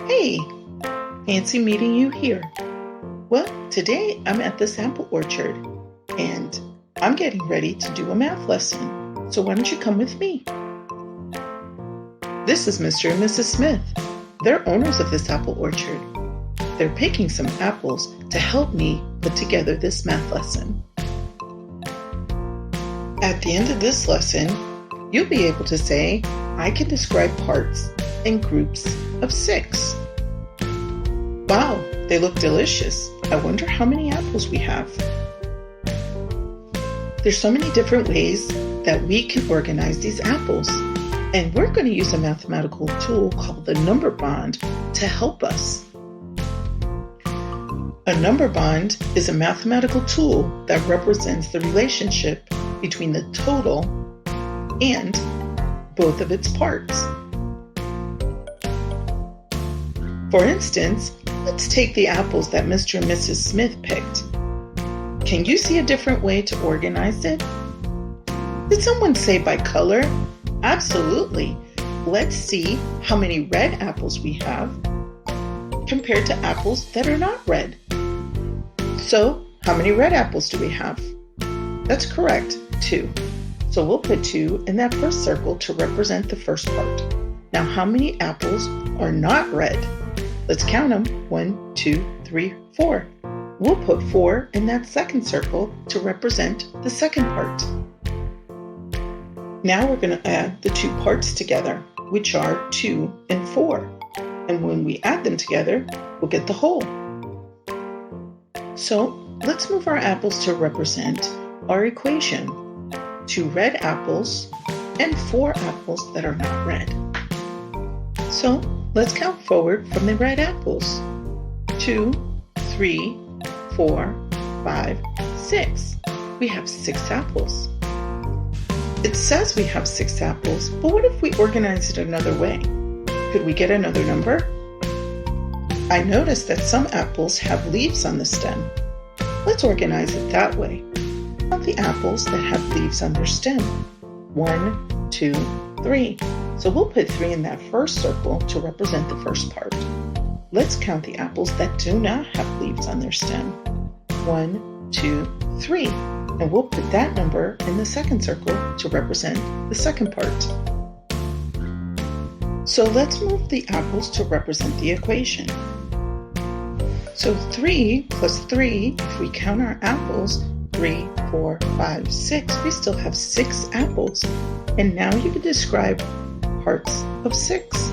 Hey, fancy meeting you here. Well, today I'm at this apple orchard and I'm getting ready to do a math lesson. So why don't you come with me? This is Mr. and Mrs. Smith. They're owners of this apple orchard. They're picking some apples to help me put together this math lesson. At the end of this lesson, you'll be able to say, I can describe parts in groups of 6. Wow, they look delicious. I wonder how many apples we have. There's so many different ways that we can organize these apples, and we're going to use a mathematical tool called the number bond to help us. A number bond is a mathematical tool that represents the relationship between the total and both of its parts. For instance, let's take the apples that Mr. and Mrs. Smith picked. Can you see a different way to organize it? Did someone say by color? Absolutely. Let's see how many red apples we have compared to apples that are not red. So, how many red apples do we have? That's correct, 2. So we'll put 2 in that first circle to represent the first part. Now, how many apples are not red? Let's count them. 1, 2, 3, 4. We'll put 4 in that second circle to represent the second part. Now we're going to add the 2 parts together, which are 2 and 4. And when we add them together, we'll get the whole. So let's move our apples to represent our equation. 2 red apples and 4 apples that are not red. So let's count forward from the red apples. 2, 3, 4, 5, 6. We have 6 apples. It says we have 6 apples, but what if we organize it another way? Could we get another number? I noticed that some apples have leaves on the stem. Let's organize it that way. Count the apples that have leaves on their stem. 1, 2, 3. So we'll put 3 in that first circle to represent the first part. Let's count the apples that do not have leaves on their stem. 1, 2, 3. And we'll put that number in the second circle to represent the second part. So let's move the apples to represent the equation. So 3 plus 3, if we count our apples, 3, 4, 5, 6, we still have 6 apples. And now you can describe parts of 6.